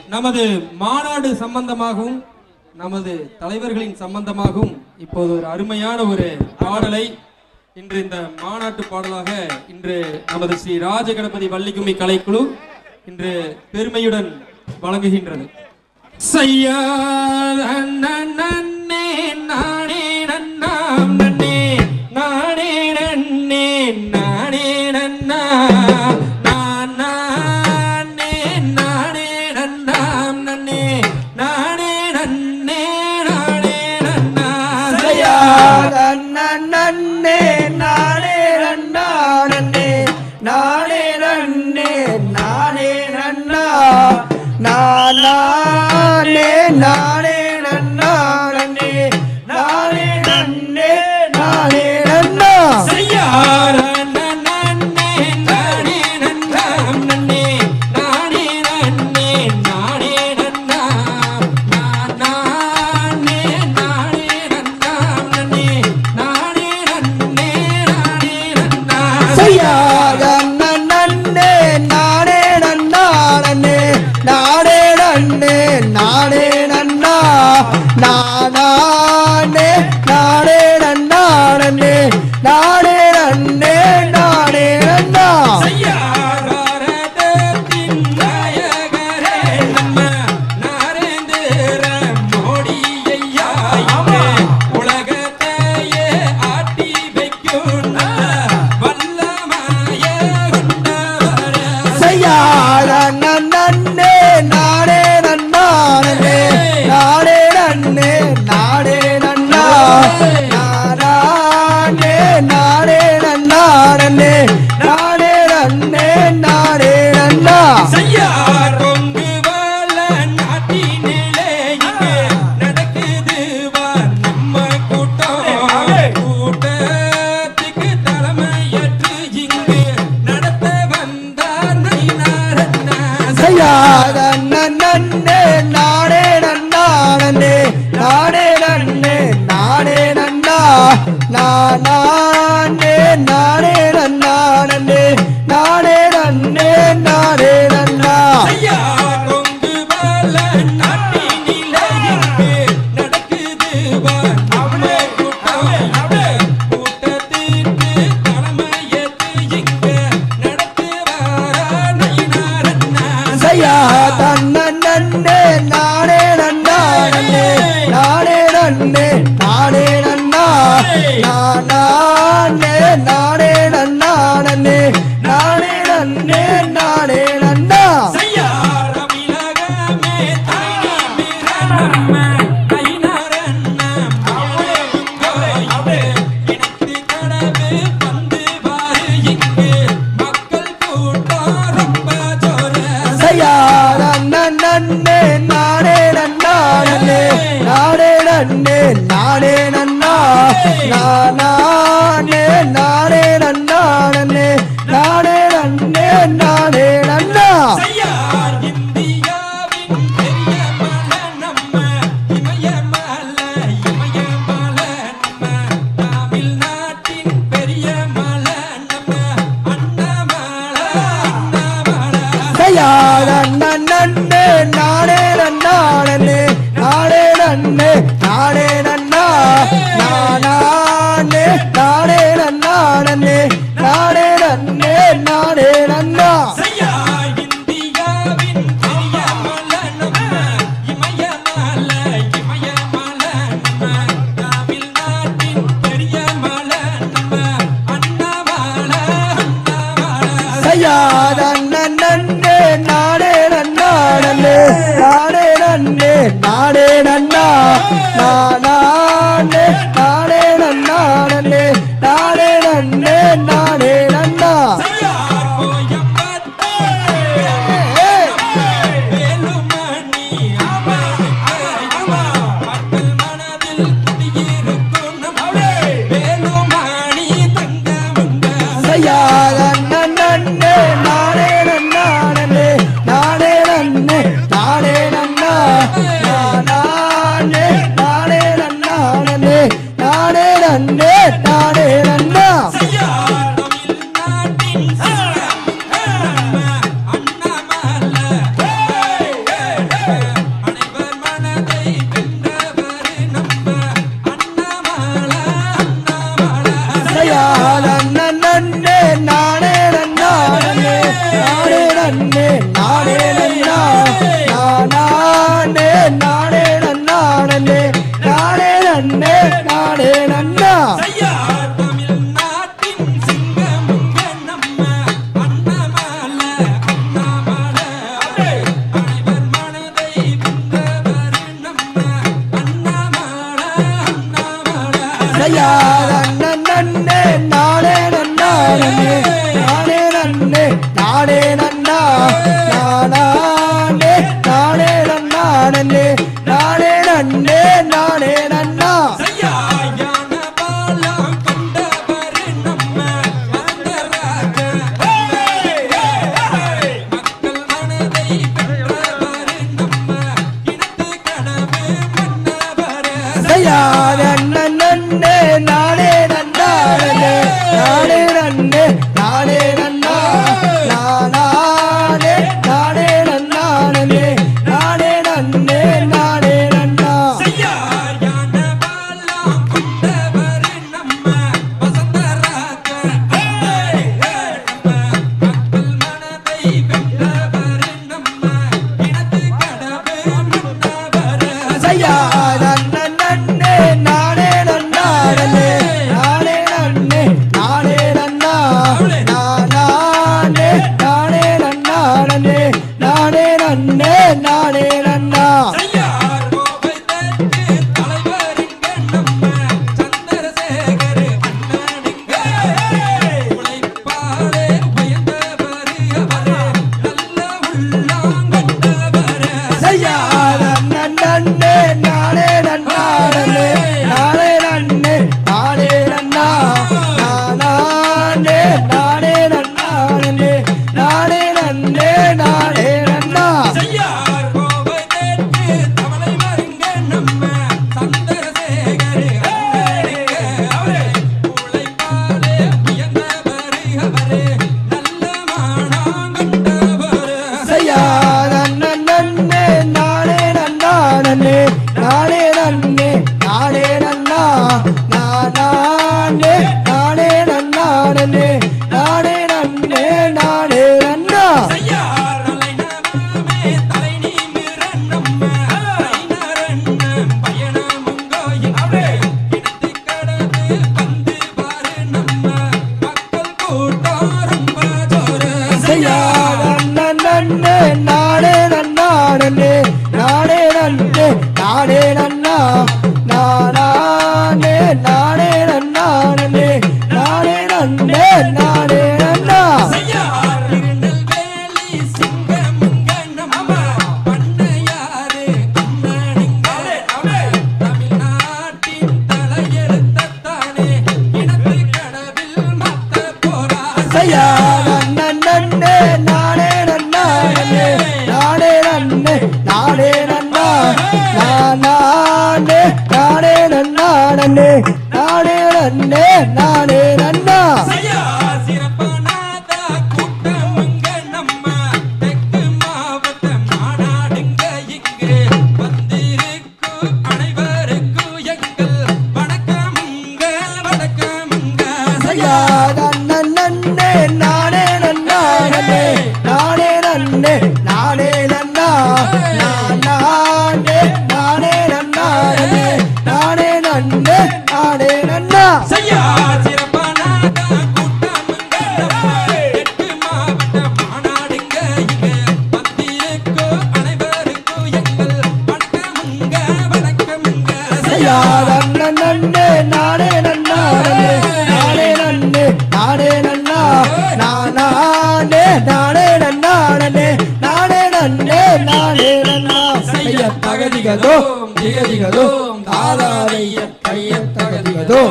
நமது மாநாடு சம்பந்தமாகவும் நமது தலைவர்களின் சம்பந்தமாகவும் இப்போது ஒரு அருமையான ஒரு பாடலை இன்று இந்த மாநாட்டு பாடலாக இன்று நமது ஸ்ரீ ராஜகணபதி வள்ளிக்கும்மி கலைக்குழு இன்று பெருமையுடன் வழங்குகின்றது. சையா நன்னே நானே நன்னாம் நன்னே நானே நன்னே நானே நன்னா நானே நானே நன்னாம் நன்னே நானே நன்னே நானே நன்னா சையா நன்னே நானே நன்னா நன்னே நானே நன்னே நானே நன்னா நானே நானே நன்னா நன்னே நானே நன்னே நானே நன்னா சையா நன்னே நானே நன்னாம் நன்னே நானே நன்னே நானே நன்னா நானே நானே நன்னாம் நன்னே நானே நன்னே நானே நன்னா சையா நன்னே நானே நன்னா நன்னே நானே நன்னே நானே நன்னா நானே நானே நன்னா நன்னே நானே நன்னே நானே நன்னா சையா பாரதத்தின் நாயகரே நம்ம நரேந்திர மோடி ஐயா உலகத்தையே ஆட்டி வைக்கும் வல்லமாய கொண்டவரே சையா நன்னே நானே நன்னா நன்னே நானே நன்னே நானே நன்னா நானே நானே நன்னா நன்னே நானே நன்னே நானே நன்னா சையா கொங்கு வாழ நாட்டினிலே இங்கே நடக்குது வா நம்ம கூட்டத்துக்கு தலைமையேற்று இங்கு நடத்த வந்தார் நயினாரண்ணா சையா நன்னே நானே நன்னா நன்னே நானே நன்னே நானே நன்னா நானே நானே நன்னா நன்னே நானே நன்னே நானே நன்னா ஐயா கொங்கு வாழ நாட்டினிலே இங்கு நடக்குது வா நம்ம கூட்டத்திற்கு தலைமையேற்று இங்கு நடத்துவாரா நயினாரண்ணா சையா நன்னே நானே நன்னா நன்னே நானே நன்னே நானே நன்னா நானே நானே நன்னா நன்னே நானே நன்னே நானே நன்னா சையா ரமிலகமே தாய்நாமிர நம்ம நயினாரண்ணா இணைத்து கடவு வந்து பாரு இங்கு மக்கள் கூட்டம் ரொம்ப ஜோர சையா நன்னே நானே நன்னா நன்னே நானே நன்னே நானே நன்னா நானே நானே நன்னா நன்னே நானே நன்னே நானே நன்னா சையா இந்தியாவின் பெரிய மலை நம்ம இமயமலை நம்ம தமிழ்நாட்டின் பெரிய மலை நம்ம அண்ணாமலை சையா நன்னே நானே நன்னா நன்னே நானே நன்னே நானே நன்னா நானே நானே நன்னா நன்னே நானே நன்னே நானே நன்னா சையா இந்தியாவின் பெரிய மலை நம்ம இமயமலை நம்ம தமிழ்நாட்டின் பெரிய மலை நம்ம அண்ணாமலை சையா நன்னே நானே நன்னா நன்னே நன்னே நானே நன்னே நானே நன்னா யான பாலம் கொண்டவர் நம்ம வந்தராஜ மக்கள் மனதை வென்றவர் நம்ம இனத்து கனவு மன்னவர் நன்னே நானே நன்னா நானே நன்னே நானே நன்னா நானே நானே நன்னா நானே நன்னே நானே நன்னா யான பாலம் கொண்டவர் நம்ம வசந்தராஜ மக்கள் மனதை வென்றவர் நம்ம இனத்து கனவு மன்னவர் நன்னே நானே நன்னா நானே நன்னே நானே நன்னா நானே நானே நன்னா நானே நன்னே நானே நன்னா கோவை தெற்கு தலைவருங்க நம்ம சந்திரசேகர் அண்ணனுங்க உழைப்பாளே உயர்ந்தவர் அவர் நல்ல உள்ளாங்கொண்டவர் நன்னே நானே நன்னா நானே நன்னே நானே நன்னா நானே நானே நன்னா நானே நன்னே நானே நன்னா கோவை தெற்கு தலைவருங்க நம்ம சந்திரசேகர் அண்ணனுங்க உழைப்பாளே உயர்ந்தவர் அவர் நல்ல மானாங்கொண்டவர் நன்னே நானே நன்னா நானே நன்னே நானே நன்னா நானே நானே நன்னா நானே நன்னே நானே நன்னா தலைநகரமே தலை நிமிர நம்ம தலைநரண்ணம் பயணமுங்கோ இங்கே இனத்து கடவு வந்து பாரு நம்ம மக்கள் கூட்டம் ரொம்ப ஜோரு நன்னே நானே நன்னா நானே நன்னே நானே நன்னா நானே நானே நன்னா நானே நன்னே நானே நன்னா திருநெல்வேலி சிங்கமுங்க நம்ம பண்ணையாரு அண்ணனுங்க தமிழ்நாட்டின் தலையெழுத்தானே இனத்து கடவில் மத்த போரா நன்னே நானே நன்னா நானே நன்னே நானே நன்னா நானே நானே நன்னா நானே நன்னே நானே நன்னா சிறப்பானாத கூட்டமுங்க நம்ம தெற்கு மாவட்ட மாநாடுங்க இங்கு வந்திருக்கும் அனைவருக்கும் எங்கள் வணக்கமுங்க வணக்கமுங்க நன்னே நானே நன்னா நானே நன்னே நானே நன்னா நானே நானே நன்னா நானே நன்னே நானே நன்னா சிறப்பானாத கூட்டமுங்க நம்ம தெற்கு மாவட்ட மாநாடுங்க இங்கு வந்திருக்கும் அனைவருக்கும் எங்கள் வணக்கமுங்க வணக்கமுங்க நன்னே நானே நன்னா நானே நன்னே நானே நன்னா நானே நானே நன்னா நானே நன்னே நானே நன்னா தகதிகதோ திகதிகதோ தாதாரைய கைய தகதிகதோ